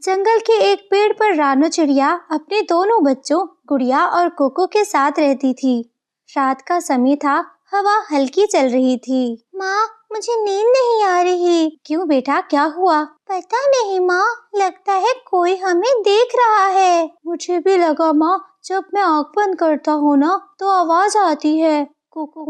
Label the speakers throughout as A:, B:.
A: जंगल के एक पेड़ पर रानो चिड़िया अपने दोनों बच्चों गुड़िया और कोको के साथ रहती थी। रात का समय था, हवा हल्की चल रही थी। माँ, मुझे नींद नहीं आ रही। क्यों बेटा, क्या हुआ? पता नहीं माँ, लगता है कोई हमें देख रहा है। मुझे भी लगा माँ, जब मैं आँख बंद करता हूँ ना तो आवाज आती है, कुकू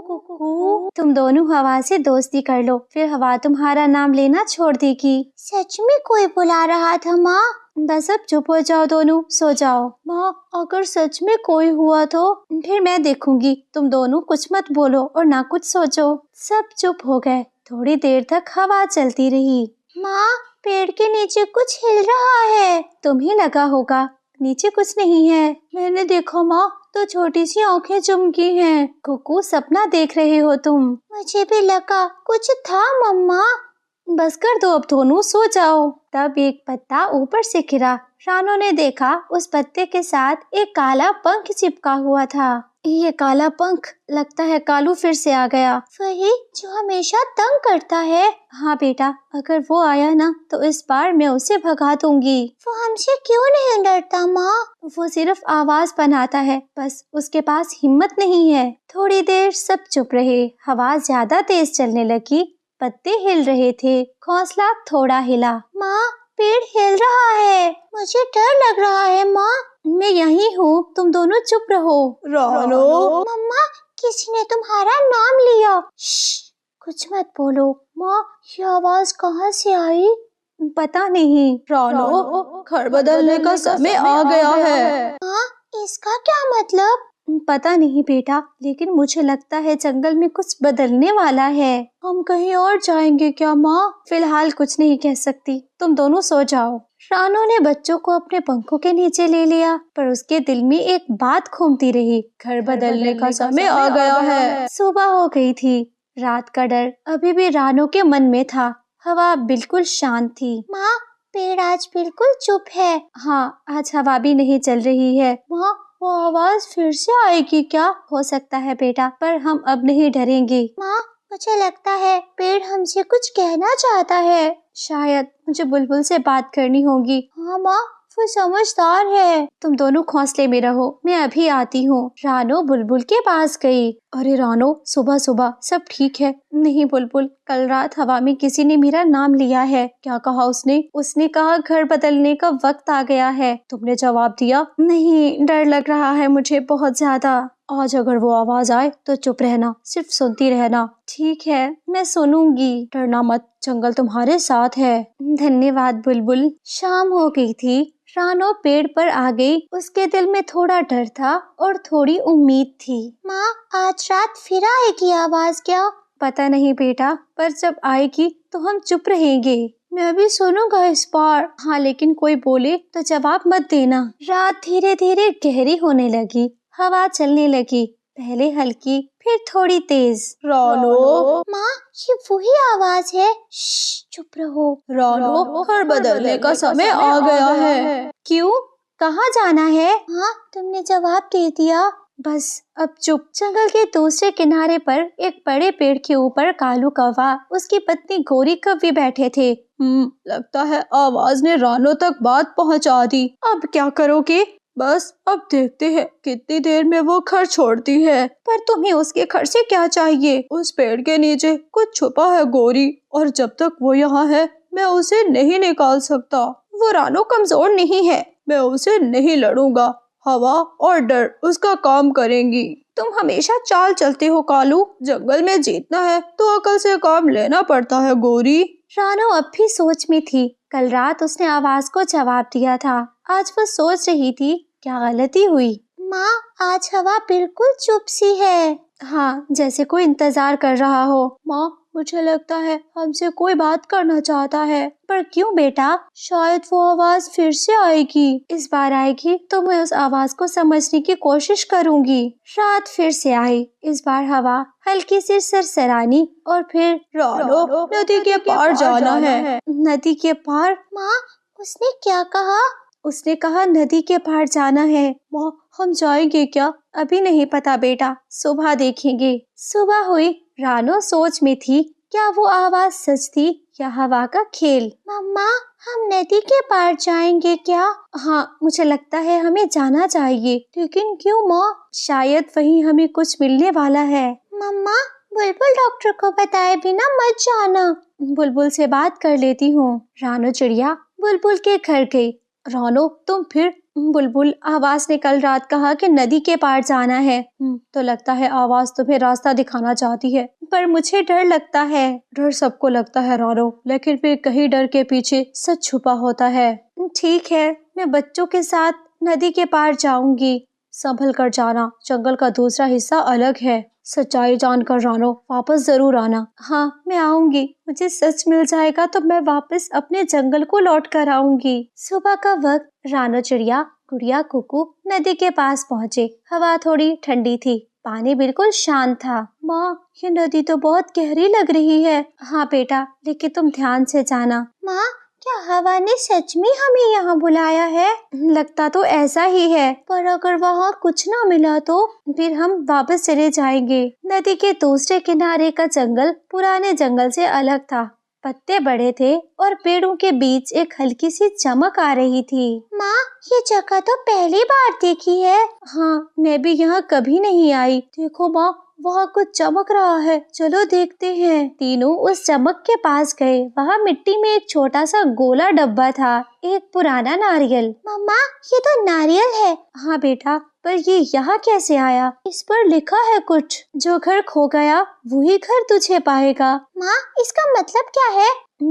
A: कुकू। तुम दोनों हवा से दोस्ती कर लो, फिर हवा तुम्हारा नाम लेना छोड़ देगी। सच में कोई बुला रहा था माँ? बस अब चुप हो जाओ दोनों, सो जाओ। माँ, अगर सच में कोई हुआ तो फिर मैं देखूंगी। तुम दोनों कुछ मत बोलो और ना कुछ सोचो। सब चुप हो गए। थोड़ी देर तक हवा चलती रही। माँ, पेड़ के नीचे कुछ हिल रहा है। तुम्हें लगा होगा नीचे कुछ नहीं है। मैंने देखा माँ, तो छोटी सी आंखें चमकी हैं। कुकू, सपना देख रहे हो तुम? मुझे भी लगा कुछ था मम्मा। बस कर दो, अब दोनों सो जाओ। तब एक पत्ता ऊपर से गिरा। रानो ने देखा उस पत्ते के साथ एक काला पंख चिपका हुआ था। ये काला पंख, लगता है कालू फिर से आ गया। वही जो हमेशा तंग करता है। हाँ बेटा, अगर वो आया ना तो इस बार मैं उसे भगा दूंगी। वो हमसे क्यों नहीं डरता माँ? वो सिर्फ आवाज बनाता है, बस उसके पास हिम्मत नहीं है। थोड़ी देर सब चुप रहे। हवा ज्यादा तेज चलने लगी। पत्ते हिल रहे थे, घोंसला थोड़ा हिला। माँ, पेड़ हिल रहा है। मुझे डर लग रहा है माँ। मैं यही हूँ, तुम दोनों चुप रहो।
B: रानो,
A: मम्मा, किसी ने तुम्हारा नाम लिया। श्श, कुछ मत बोलो। माँ, ये आवाज कहाँ से आई? पता नहीं।
B: रानो, घर बदलने का समय आ गया है।
A: हाँ, इसका क्या मतलब? पता नहीं बेटा, लेकिन मुझे लगता है जंगल में कुछ बदलने वाला है। हम कहीं और जाएंगे क्या माँ? फिलहाल कुछ नहीं कह सकती, तुम दोनों सो जाओ। रानो ने बच्चों को अपने पंखों के नीचे ले लिया, पर उसके दिल में एक बात घूमती रही।
B: घर बदलने का समय आ गया है।
A: सुबह हो गई थी। रात का डर अभी भी रानो के मन में था। हवा बिल्कुल शांत थी। माँ, पेड़ आज बिल्कुल चुप है। हाँ, आज हवा भी नहीं चल रही है। माँ, वो आवाज फिर से आएगी क्या? हो सकता है बेटा, पर हम अब नहीं डरेंगे। माँ, मुझे लगता है पेड़ हमसे कुछ कहना चाहता है। शायद मुझे बुलबुल से बात करनी होगी। हाँ माँ, वो समझदार है। तुम दोनों घोंसले में रहो, मैं अभी आती हूँ। रानो बुलबुल के पास गई। अरे रानो, सुबह सुबह सब ठीक है? नहीं बुलबुल, कल रात हवा में किसी ने मेरा नाम लिया है। क्या कहा उसने? उसने कहा घर बदलने का वक्त आ गया है। तुमने जवाब दिया? नहीं, डर लग रहा है मुझे बहुत ज्यादा। आज अगर वो आवाज आए तो चुप रहना, सिर्फ सुनती रहना। ठीक है, मैं सुनूंगी। डरना मत, जंगल तुम्हारे साथ है। धन्यवाद बुलबुल। शाम हो गई थी। रानो पेड़ पर आ गई। उसके दिल में थोड़ा डर था और थोड़ी उम्मीद थी। माँ, आज रात फिर आएगी आवाज क्या? पता नहीं बेटा, पर जब आएगी तो हम चुप रहेंगे। मैं भी सुनूंगा इस बार। हाँ, लेकिन कोई बोले तो जवाब मत देना। रात धीरे धीरे गहरी होने लगी। हवा चलने लगी, पहले हल्की फिर थोड़ी तेज।
B: रानो,
A: माँ, ये वही आवाज है। चुप रहो।
B: रानो, घर बदलने का समय आ गया है।
A: क्यों? कहाँ जाना है? हाँ, तुमने जवाब दे दिया। बस अब चुप। जंगल के दूसरे किनारे पर एक बड़े पेड़ के ऊपर कालू कौवा, उसकी पत्नी गोरी कौवी बैठे थे।
B: लगता है आवाज ने रानो तक बात पहुंचा दी।
A: अब क्या करोगे?
B: बस अब देखते हैं कितनी देर में वो घर छोड़ती है।
A: पर तुम्हें उसके घर से क्या चाहिए?
B: उस पेड़ के नीचे कुछ छुपा है गोरी, और जब तक वो यहाँ है मैं उसे नहीं निकाल सकता।
A: वो रानो कमजोर नहीं है।
B: मैं उसे नहीं लड़ूंगा। हवा और डर उसका काम करेंगी।
A: तुम हमेशा चाल चलते हो कालू।
B: जंगल में जीतना है तो अकल से काम लेना पड़ता है गोरी।
A: रानो अब भी सोच में थी। कल रात उसने आवाज को जवाब दिया था। आज वो सोच रही थी क्या गलती हुई। माँ, आज हवा बिल्कुल चुप सी है। हाँ, जैसे कोई इंतजार कर रहा हो।
B: माँ, मुझे लगता है हमसे कोई बात करना चाहता है।
A: पर क्यों बेटा?
B: शायद वो आवाज फिर से आएगी।
A: इस बार आएगी तो मैं उस आवाज को समझने की कोशिश करूंगी। रात फिर से आई। इस बार हवा हल्की सी सरसरानी और फिर
B: रानो, नदी के पार जाना है।
A: नदी के पार? माँ, उसने क्या कहा? उसने कहा नदी के पार जाना है।
B: माँ, हम जाएंगे क्या?
A: अभी नहीं पता बेटा, सुबह देखेंगे। सुबह हुई। रानो सोच में थी क्या वो आवाज सच थी या हवा का खेल। मम्मा, हम नदी के पार जाएंगे क्या? हाँ, मुझे लगता है हमें जाना चाहिए। लेकिन क्यों माँ? शायद वहीं हमें कुछ मिलने वाला है। मम्मा, बुलबुल डॉक्टर को बताए बिना मत जाना। बुलबुल से बात कर लेती हूँ। रानो चिड़िया बुलबुल के घर गई। रानो, तुम फिर? बुलबुल, आवाज ने कल रात कहा कि नदी के पार जाना है। तो लगता है आवाज तुम्हें रास्ता दिखाना चाहती है, पर मुझे डर लगता है। डर सबको लगता है रानो, लेकिन फिर कहीं डर के पीछे सच छुपा होता है। ठीक है, मैं बच्चों के साथ नदी के पार जाऊंगी। संभल कर जाना, जंगल का दूसरा हिस्सा अलग है। सच्चाई जानकर रानो वापस जरूर आना। हाँ, मैं आऊंगी। मुझे सच मिल जाएगा तो मैं वापस अपने जंगल को लौट कर आऊंगी। सुबह का वक्त रानो चिड़िया, गुड़िया, कुकू नदी के पास पहुँचे। हवा थोड़ी ठंडी थी, पानी बिल्कुल शांत था। माँ, ये नदी तो बहुत गहरी लग रही है। हाँ बेटा, लेकिन तुम ध्यान से जाना। माँ, क्या हवा ने सच में हमें यहाँ बुलाया है? लगता तो ऐसा ही है, पर अगर वहाँ कुछ ना मिला तो फिर हम वापस चले जाएंगे। नदी के दूसरे किनारे का जंगल पुराने जंगल से अलग था। पत्ते बड़े थे और पेड़ों के बीच एक हल्की सी चमक आ रही थी। माँ, ये जगह तो पहली बार देखी है। हाँ, मैं भी यहाँ कभी नहीं आई। देखो माँ, वहाँ कुछ चमक रहा है, चलो देखते हैं। तीनों उस चमक के पास गए। वहाँ मिट्टी में एक छोटा सा गोला डब्बा था, एक पुराना नारियल। मम्मा, ये तो नारियल है। हाँ बेटा, पर ये यहाँ कैसे आया? इस पर लिखा है कुछ, जो घर खो गया वही घर तुझे पाएगा। माँ, इसका मतलब क्या है?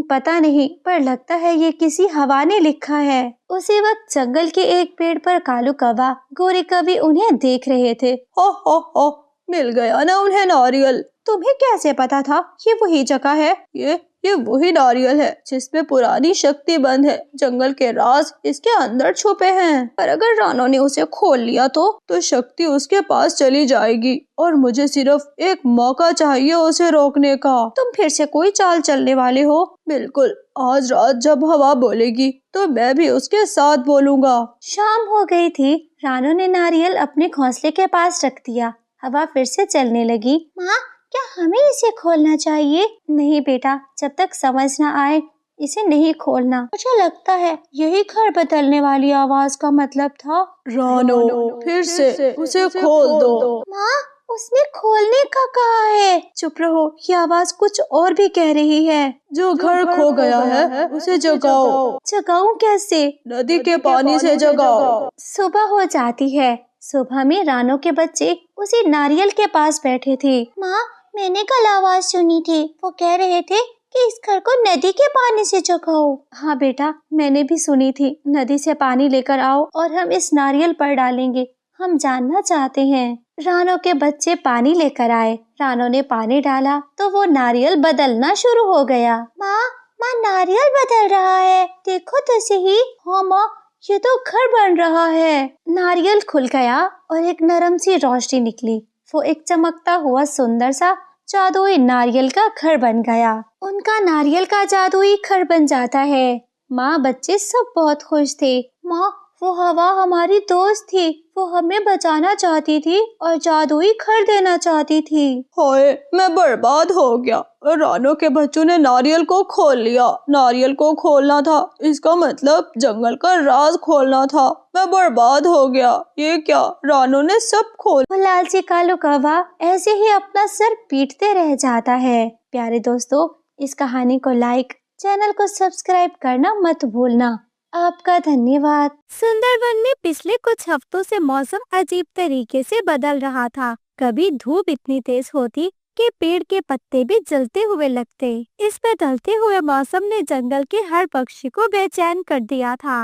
A: पता नहीं, पर लगता है ये किसी हवा ने लिखा है। उसी वक्त जंगल के एक पेड़ पर कालू कौवा, गोरी कवि उन्हें देख रहे थे।
B: हो हो, मिल गया ना उन्हें नारियल।
A: तुम्हें कैसे पता था ये वही जगह है?
B: ये वही नारियल है जिसमें पुरानी शक्ति बंद है। जंगल के राज इसके अंदर छुपे हैं। पर अगर रानो ने उसे खोल लिया तो शक्ति उसके पास चली जाएगी और मुझे सिर्फ एक मौका चाहिए उसे रोकने का।
A: तुम फिर से कोई चाल चलने वाले हो?
B: बिल्कुल, आज रात जब हवा बोलेगी तो मैं भी उसके साथ बोलूँगा।
A: शाम हो गई थी। रानो ने नारियल अपने घोंसले के पास रख दिया। हवा फिर से चलने लगी। माँ, क्या हमें इसे खोलना चाहिए? नहीं बेटा, जब तक समझ न आए इसे नहीं खोलना। मुझे लगता है यही घर बदलने वाली आवाज का मतलब था।
B: रानो, फिर से उसे खोल दो।
A: माँ, उसने खोलने का कहा है। चुप रहो, ये आवाज कुछ और भी कह रही है।
B: जो घर खो गया है उसे जगाओ।
A: जगाऊं कैसे?
B: नदी के पानी से जगाओ।
A: सुबह हो जाती है। सुबह में रानो के बच्चे उसी नारियल के पास बैठे थे। माँ, मैंने कल आवाज सुनी थी, वो कह रहे थे कि इस घर को नदी के पानी से जगाओ। हाँ बेटा, मैंने भी सुनी थी। नदी से पानी लेकर आओ और हम इस नारियल पर डालेंगे। हम जानना चाहते हैं। रानो के बच्चे पानी लेकर आए। रानो ने पानी डाला तो वो नारियल बदलना शुरू हो गया। माँ, नारियल बदल रहा है, देखो तो सही। हाँ माँ, ये तो घर बन रहा है। नारियल खुल गया और एक नरम सी रोशनी निकली। वो एक चमकता हुआ सुंदर सा जादुई नारियल का घर बन गया। उनका नारियल का जादुई घर बन जाता है। माँ, बच्चे सब बहुत खुश थे। माँ, वो हवा हमारी दोस्त थी, वो हमें बचाना चाहती थी और जादुई घर देना चाहती थी।
B: हाय, मैं बर्बाद हो गया। रानो के बच्चों ने नारियल को खोल लिया। नारियल को खोलना था, इसका मतलब जंगल का राज खोलना था। मैं बर्बाद हो गया। ये क्या, रानो ने सब खोल।
A: लालची कालू कौवा ऐसे ही अपना सर पीटते रह जाता है। प्यारे दोस्तों, इस कहानी को लाइक, चैनल को सब्सक्राइब करना मत भूलना। आपका धन्यवाद।
C: सुंदरवन में पिछले कुछ हफ्तों से मौसम अजीब तरीके से बदल रहा था। कभी धूप इतनी तेज होती कि पेड़ के पत्ते भी जलते हुए लगते। इस बदलते हुए मौसम ने जंगल के हर पक्षी को बेचैन कर दिया था।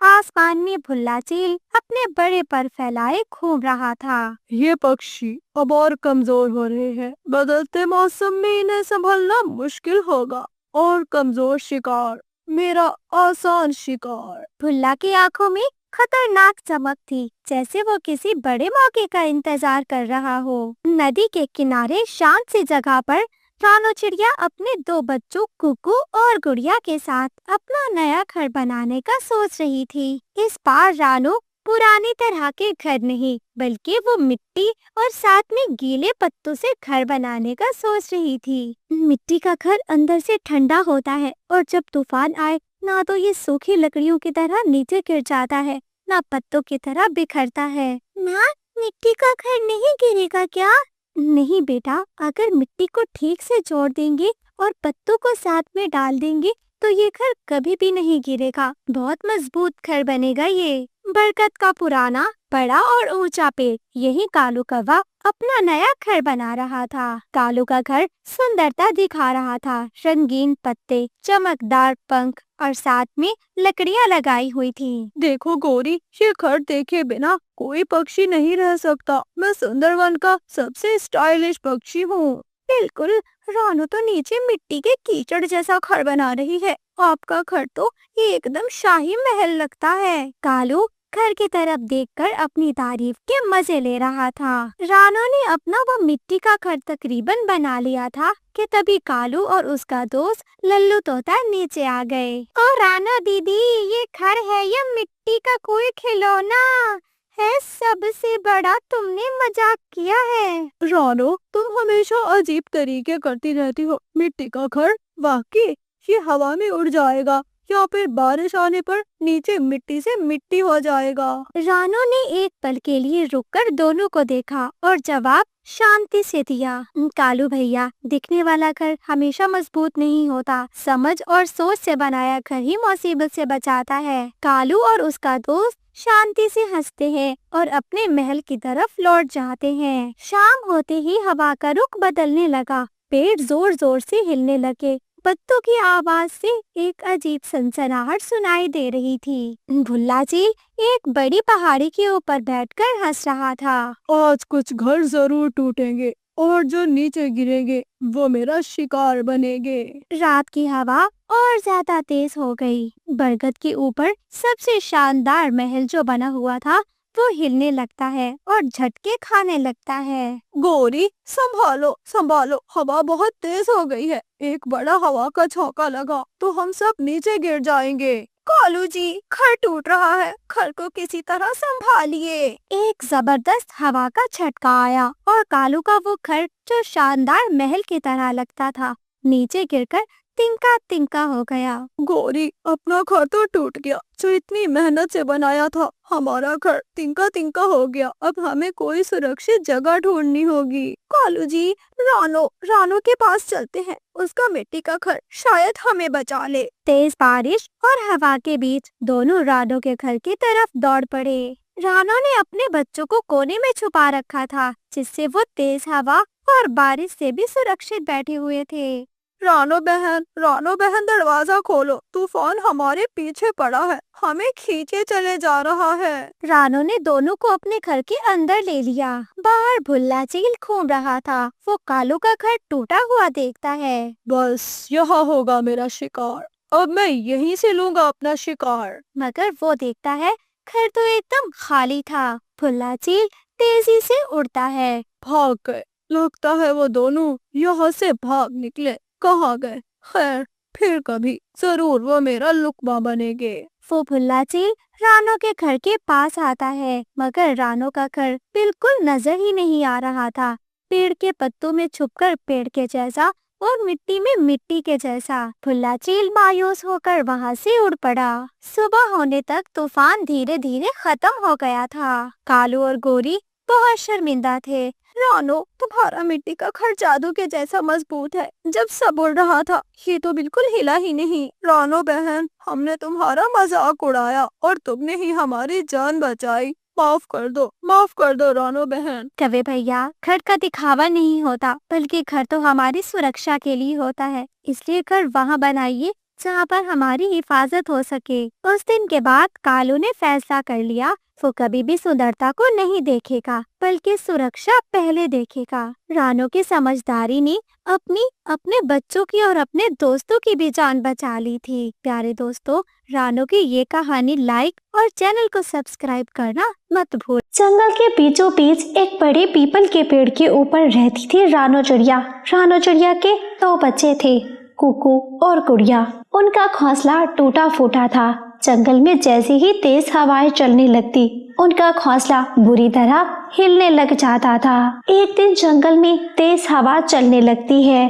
C: आसमान में भुल्ला चील अपने बड़े पर फैलाए घूम रहा था।
B: ये पक्षी अब और कमजोर हो रहे हैं। बदलते मौसम में इन्हें संभालना मुश्किल होगा। और कमजोर शिकार मेरा आसान शिकार।
C: भुल्ला की आंखों में खतरनाक चमक थी, जैसे वो किसी बड़े मौके का इंतजार कर रहा हो। नदी के किनारे शांत सी जगह पर रानो चिड़िया अपने दो बच्चों कुकू और गुड़िया के साथ अपना नया घर बनाने का सोच रही थी। इस बार रानो पुरानी तरह के घर नहीं, बल्कि वो मिट्टी और साथ में गीले पत्तों से घर बनाने का सोच रही थी। मिट्टी का घर अंदर से ठंडा होता है और जब तूफान आए ना तो ये सूखी लकड़ियों की तरह नीचे गिर जाता है, ना पत्तों की तरह बिखरता है। माँ, मिट्टी का घर नहीं गिरेगा क्या? नहीं बेटा, अगर मिट्टी को ठीक से जोड़ देंगे और पत्तों को साथ में डाल देंगे तो ये घर कभी भी नहीं गिरेगा। बहुत मजबूत घर बनेगा ये। बरगद का पुराना बड़ा और ऊंचा पेड़, यही कालू कौवा अपना नया घर बना रहा था। कालू का घर सुंदरता दिखा रहा था। रंगीन पत्ते, चमकदार पंख और साथ में लकड़ियां लगाई हुई थी।
B: देखो गौरी, ये घर देखे बिना कोई पक्षी नहीं रह सकता। मैं सुंदरवन का सबसे स्टाइलिश पक्षी हूँ।
C: बिल्कुल, रानू तो नीचे मिट्टी के कीचड़ जैसा घर बना रही है। आपका घर तो एकदम शाही महल लगता है। कालू घर की तरफ देखकर अपनी तारीफ के मजे ले रहा था। रानू ने अपना वो मिट्टी का घर तकरीबन बना लिया था कि तभी कालू और उसका दोस्त लल्लू तोता नीचे आ गए। ओ रानू दीदी, ये घर है या मिट्टी का कोई खिलौना है? सबसे बड़ा तुमने मजाक किया है।
B: रानो, तुम हमेशा अजीब तरीके करती रहती हो। मिट्टी का घर वाकई ये हवा में उड़ जाएगा या फिर बारिश आने पर नीचे मिट्टी से मिट्टी हो जाएगा।
C: रानू ने एक पल के लिए रुककर दोनों को देखा और जवाब शांति से दिया। कालू भैया, दिखने वाला घर हमेशा मजबूत नहीं होता। समझ और सोच से बनाया घर ही मुसीबत से बचाता है। कालू और उसका दोस्त शांति से हंसते हैं और अपने महल की तरफ लौट जाते हैं। शाम होते ही हवा का रुख बदलने लगा। पेड़ जोर जोर से हिलने लगे। पत्तों की आवाज से एक अजीब सनसनाहट सुनाई दे रही थी। भुल्ला जी एक बड़ी पहाड़ी के ऊपर बैठकर हंस रहा था।
B: आज कुछ घर जरूर टूटेंगे और जो नीचे गिरेंगे वो मेरा शिकार बनेंगे।
C: रात की हवा और ज्यादा तेज हो गई। बरगद के ऊपर सबसे शानदार महल जो बना हुआ था वो हिलने लगता है और झटके खाने लगता है।
B: गौरी, संभालो संभालो, हवा बहुत तेज हो गई है। एक बड़ा हवा का झोंका लगा तो हम सब नीचे गिर जाएंगे।
C: कालू जी, घर टूट रहा है, घर को किसी तरह संभालिए। एक जबरदस्त हवा का झटका आया और कालू का वो घर जो शानदार महल की तरह लगता था नीचे गिरकर तिनका तिनका हो गया।
B: गौरी, अपना घर तो टूट गया जो इतनी मेहनत से बनाया था। हमारा घर तिनका तिनका हो गया। अब हमें कोई सुरक्षित जगह ढूंढनी होगी।
C: कालू जी, रानू के पास चलते हैं। उसका मिट्टी का घर शायद हमें बचा ले। तेज बारिश और हवा के बीच दोनों रानू के घर की तरफ दौड़ पड़े। रानू ने अपने बच्चों को कोने में छुपा रखा था, जिससे वो तेज हवा और बारिश से भी सुरक्षित बैठे हुए थे।
B: रानो बहन दरवाजा खोलो, तूफान हमारे पीछे पड़ा है, हमें खींचे चले जा रहा है।
C: रानो ने दोनों को अपने घर के अंदर ले लिया। बाहर भुल्ला चील घूम रहा था। वो कालू का घर टूटा हुआ देखता है।
B: बस यहाँ होगा मेरा शिकार, अब मैं यहीं से लूंगा अपना शिकार।
C: मगर वो देखता है घर तो एकदम खाली था। भुल्ला चील तेजी से उड़ता है।
B: भाग गए, लगता है वो दोनों यहाँ से भाग निकले। कहाँ गए? खैर, फिर कभी जरूर वो मेरा लुकमा बनेंगे।
C: वो भुल्ला चील रानो के घर के पास आता है, मगर रानो का घर बिल्कुल नजर ही नहीं आ रहा था। पेड़ के पत्तों में छुपकर पेड़ के जैसा और मिट्टी में मिट्टी के जैसा। भुल्ला चील मायूस होकर वहाँ से उड़ पड़ा। सुबह होने तक तूफान धीरे धीरे खत्म हो गया था। कालू और गोरी बहुत शर्मिंदा थे। रानो, तुम्हारा मिट्टी का घर जादू के जैसा मजबूत है। जब सब उड़ रहा था ये तो बिल्कुल हिला ही नहीं।
B: रानो बहन, हमने तुम्हारा मजाक उड़ाया और तुमने ही हमारी जान बचाई। माफ कर दो रानो बहन।
C: कवे भैया, घर का दिखावा नहीं होता, बल्कि घर तो हमारी सुरक्षा के लिए होता है। इसलिए घर वहाँ बनाइए जहाँ पर हमारी हिफाजत हो सके। उस दिन के बाद कालू ने फैसला कर लिया वो कभी भी सुंदरता को नहीं देखेगा, बल्कि सुरक्षा पहले देखेगा। रानो की समझदारी ने अपने बच्चों की और अपने दोस्तों की भी जान बचा ली थी। प्यारे दोस्तों, रानो की ये कहानी लाइक और चैनल को सब्सक्राइब करना मत भूल।
A: जंगल के बीचों बीच एक बड़े पीपल के पेड़ के ऊपर रहती थी रानो चिड़िया। रानो चिड़िया के 2 बच्चे थे, कुकू और गुड़िया। उनका घोंसला टूटा फूटा था। जंगल में जैसे ही तेज हवाएं चलने लगती, उनका घोंसला बुरी तरह हिलने लग जाता था। एक दिन जंगल में तेज हवा चलने लगती है।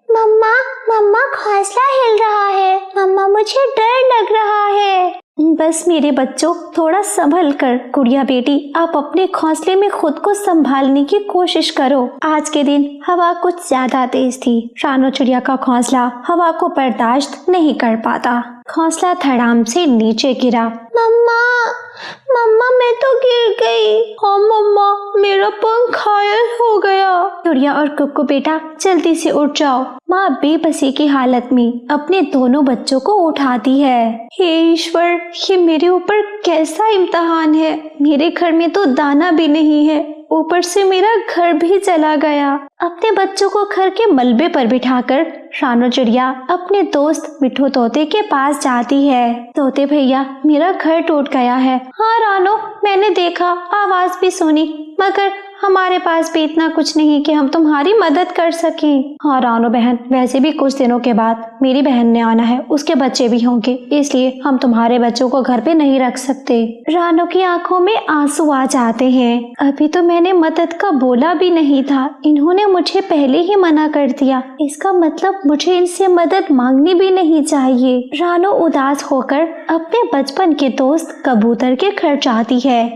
A: मम्मा मम्मा घोंसला हिल रहा है, मम्मा मुझे डर लग रहा है। बस मेरे बच्चों, थोड़ा संभल कर। गुड़िया बेटी, आप अपने घोंसले में खुद को संभालने की कोशिश करो। आज के दिन हवा कुछ ज्यादा तेज थी। रानो चिड़िया का घोंसला हवा को बर्दाश्त नहीं कर पाता। घोंसला धड़ाम से नीचे गिरा। मम्मा मम्मा मैं तो गिर गई।
B: हाँ मम्मा, मेरा पंख घायल हो गया।
A: चिड़िया और कुक्कू बेटा जल्दी से उठ जाओ। माँ बेबसी की हालत में अपने दोनों बच्चों को उठाती है।
B: हे ईश्वर, ये मेरे ऊपर कैसा इम्तिहान है। मेरे घर में तो दाना भी नहीं है, ऊपर से मेरा घर भी चला गया।
A: अपने बच्चों को घर के मलबे पर बिठाकर रानो चिड़िया अपने दोस्त मिठू तोते के पास जाती है। तोते भैया, मेरा घर टूट गया है। हाँ रानो, मैंने देखा, आवाज भी सुनी, मगर हमारे पास भी इतना कुछ नहीं कि हम तुम्हारी मदद कर सकें। हाँ रानो बहन, वैसे भी कुछ दिनों के बाद मेरी बहन ने आना है, उसके बच्चे भी होंगे, इसलिए हम तुम्हारे बच्चों को घर पे नहीं रख सकते। रानो की आंखों में आंसू आ जाते हैं। अभी तो मैंने मदद का बोला भी नहीं था, इन्होंने मुझे पहले ही मना कर दिया। इसका मतलब मुझे इनसे मदद मांगनी भी नहीं चाहिए। रानो उदास होकर अपने बचपन के दोस्त कबूतर के घर जाती है।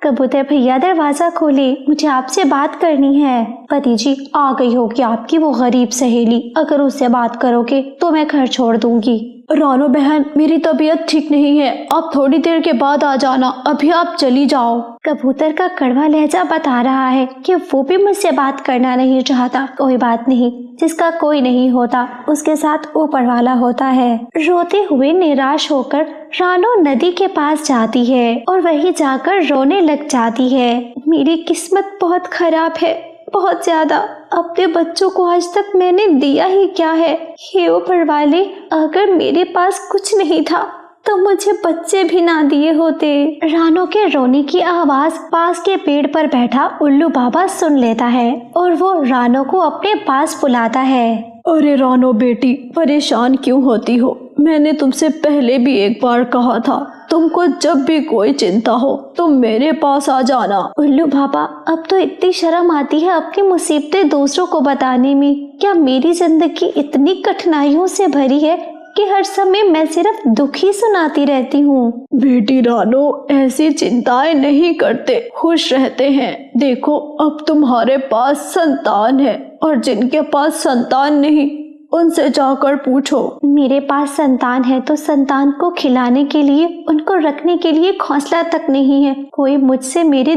A: कबूतर भैया दरवाजा खोले, मुझे आपसे बात करनी है। पति जी, आ गई होगी आपकी वो गरीब सहेली, अगर उससे बात करोगे तो मैं घर छोड़ दूंगी।
B: रानो बहन, मेरी तबीयत ठीक नहीं है, आप थोड़ी देर के बाद आ जाना, अभी आप चली जाओ।
A: कबूतर का कड़वा लहजा बता रहा है कि वो भी मुझसे बात करना नहीं चाहता। कोई बात नहीं, जिसका कोई नहीं होता उसके साथ ऊपर वाला होता है। रोते हुए निराश होकर रानो नदी के पास जाती है और वहीं जाकर रोने लग जाती है।
B: मेरी किस्मत बहुत खराब है, बहुत ज्यादा। अपने बच्चों को आज तक मैंने दिया ही क्या है। हे ऊपर वाले, अगर मेरे पास कुछ नहीं था तो मुझे बच्चे भी ना दिए होते।
A: रानो के रोने की आवाज पास के पेड़ पर बैठा उल्लू बाबा सुन लेता है और वो रानो को अपने पास बुलाता है।
B: अरे रानो बेटी, परेशान क्यों होती हो? मैंने तुमसे पहले भी एक बार कहा था, तुमको जब भी कोई चिंता हो तुम मेरे पास आ जाना।
A: उल्लू बाबा, अब तो इतनी शर्म आती है अपनी मुसीबतें दूसरों को बताने में। क्या मेरी जिंदगी इतनी कठिनाइयों से भरी है कि हर समय मैं सिर्फ दुख ही सुनाती रहती हूँ?
B: बेटी रानो, ऐसी चिंताएं नहीं करते, खुश रहते हैं। देखो, अब तुम्हारे पास संतान है और जिनके पास संतान नहीं उनसे जाकर पूछो।
A: मेरे पास संतान है तो संतान को खिलाने के लिए, उनको रखने के लिए घोंसला तक नहीं है। कोई मुझसे मेरे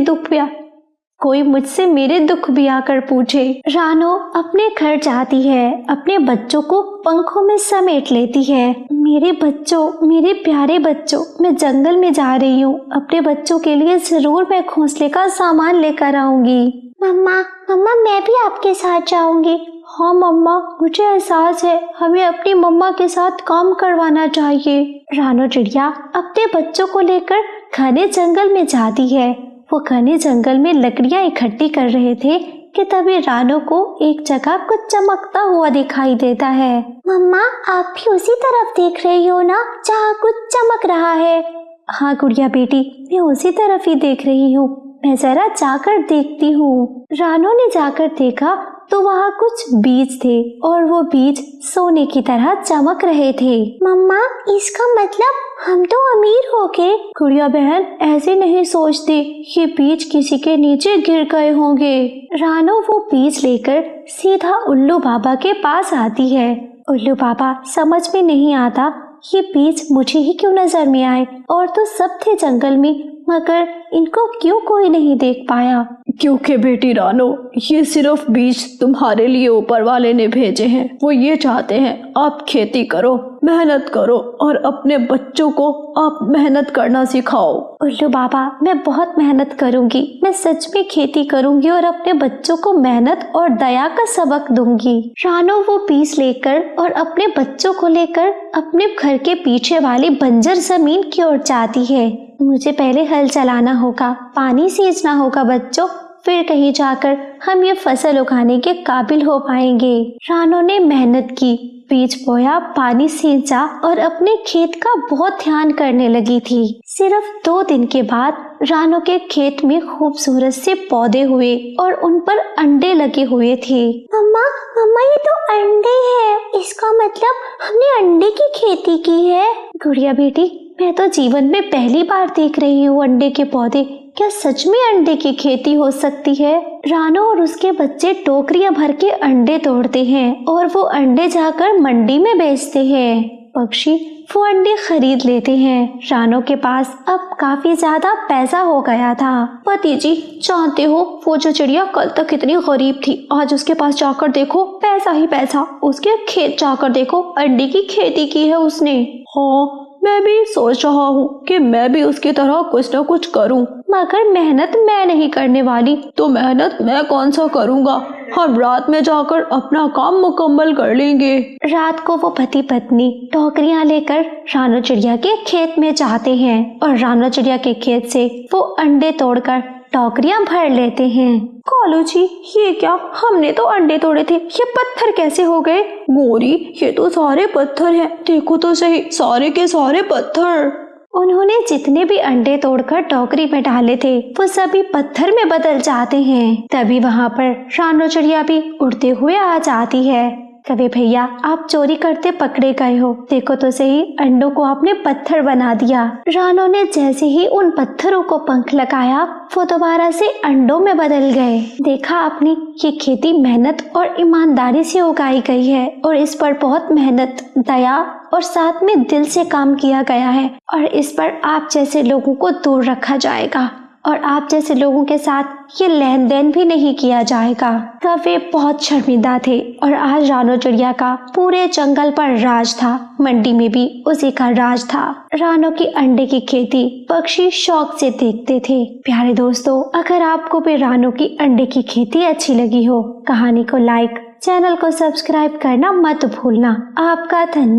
A: दुख भी आकर पूछे। रानो अपने घर जाती है, अपने बच्चों को पंखों में समेट लेती है। मेरे बच्चों, मेरे प्यारे बच्चों, मैं जंगल में जा रही हूँ। अपने बच्चों के लिए जरूर मैं घोंसले का सामान लेकर आऊंगी। मम्मा मैं भी आपके साथ जाऊंगी।
B: हाँ मम्मा, मुझे एहसास है, हमें अपनी मम्मा के साथ काम करवाना चाहिए।
A: रानो चिड़िया अपने बच्चों को लेकर घने जंगल में जाती है। वो घने जंगल में लकड़ियां इकट्ठी कर रहे थे कि तभी रानो को एक जगह कुछ चमकता हुआ दिखाई देता है। मम्मा, आप भी उसी तरफ देख रही हो ना जहाँ कुछ चमक रहा है? हाँ गुड़िया बेटी, मैं उसी तरफ ही देख रही हूँ। मैं जरा जाकर देखती हूँ। रानो ने जाकर देखा तो वहाँ कुछ बीज थे और वो बीज सोने की तरह चमक रहे थे। मम्मा, इसका मतलब हम तो अमीर हो गए।
B: गुड़िया बहन, ऐसे नहीं सोचती, ये बीज किसी के नीचे गिर गए होंगे।
A: रानो वो बीज लेकर सीधा उल्लू बाबा के पास आती है। उल्लू बाबा, समझ में नहीं आता ये बीज मुझे ही क्यों नजर में आए, और तो सब थे जंगल में, मगर इनको क्यों कोई नहीं देख पाया?
B: क्योंकि बेटी रानो, ये सिर्फ बीज तुम्हारे लिए ऊपर वाले ने भेजे हैं। वो ये चाहते हैं आप खेती करो, मेहनत करो और अपने बच्चों को आप मेहनत करना सिखाओ।
A: उल्लू बाबा, मैं बहुत मेहनत करूंगी। मैं सच में खेती करूंगी और अपने बच्चों को मेहनत और दया का सबक दूंगी। रानो वो बीज लेकर और अपने बच्चों को लेकर अपने घर के पीछे वाली बंजर जमीन की ओर जाती है। मुझे पहले हल चलाना होगा, पानी सींचना होगा बच्चों, फिर कहीं जाकर हम ये फसल उगाने के काबिल हो पाएंगे। रानो ने मेहनत की बीज बोया, पानी सींचा और अपने खेत का बहुत ध्यान करने लगी थी। सिर्फ 2 दिन के बाद रानो के खेत में खूबसूरत से पौधे हुए और उन पर अंडे लगे हुए थे।
D: मम्मा मम्मा ये तो अंडे हैं, इसका मतलब हमने अंडे की खेती की है।
A: गुड़िया बेटी, मैं तो जीवन में पहली बार देख रही हूँ अंडे के पौधे। क्या सच में अंडे की खेती हो सकती है? रानो और उसके बच्चे टोकरियां भर के अंडे तोड़ते हैं और वो अंडे जाकर मंडी में बेचते हैं। पक्षी वो अंडे खरीद लेते हैं। रानो के पास अब काफी ज्यादा पैसा हो गया था।
B: पति जी, जानते हो वो जो चिड़िया कल तक इतनी गरीब थी, आज उसके पास जाकर देखो पैसा ही पैसा। उसके खेत जाकर देखो, अंडे की खेती की है उसने। हाँ, मैं भी सोच रहा हूँ कि मैं भी उसकी तरह कुछ न कुछ करूँ,
A: मगर मेहनत मैं नहीं करने वाली।
B: तो मेहनत मैं कौन सा करूँगा? हम रात में जाकर अपना काम मुकम्मल कर लेंगे।
A: रात को वो पति पत्नी टोकरियां लेकर रानो चिड़िया के खेत में जाते हैं और रानो चिड़िया के खेत से वो अंडे तोड़कर टोकरियां भर लेते हैं।
B: कालू जी, ये क्या? हमने तो अंडे तोड़े थे, ये पत्थर कैसे हो गए? गोरी, ये तो सारे पत्थर हैं, देखो तो सही, सारे के सारे पत्थर।
A: उन्होंने जितने भी अंडे तोड़कर टोकरी में डाले थे वो सभी पत्थर में बदल जाते हैं। तभी वहाँ पर रानो चिड़िया भी उड़ते हुए आ जाती है। कभी भैया, आप चोरी करते पकड़े गए हो, देखो तो सही, अंडों को आपने पत्थर बना दिया। रानो ने जैसे ही उन पत्थरों को पंख लगाया वो दोबारा से अंडों में बदल गए। देखा आपने, ये खेती मेहनत और ईमानदारी से उगाई गई है और इस पर बहुत मेहनत, दया और साथ में दिल से काम किया गया है और इस पर आप जैसे लोगों को दूर रखा जाएगा और आप जैसे लोगों के साथ ये लेन देन भी नहीं किया जाएगा। तब वे बहुत शर्मिंदा थे और आज रानो चिड़िया का पूरे जंगल पर राज था, मंडी में भी उसी का राज था। रानो की अंडे की खेती पक्षी शौक से देखते थे। प्यारे दोस्तों, अगर आपको भी रानो की अंडे की खेती अच्छी लगी हो, कहानी को लाइक, चैनल को सब्सक्राइब करना मत भूलना। आपका धन्यवाद।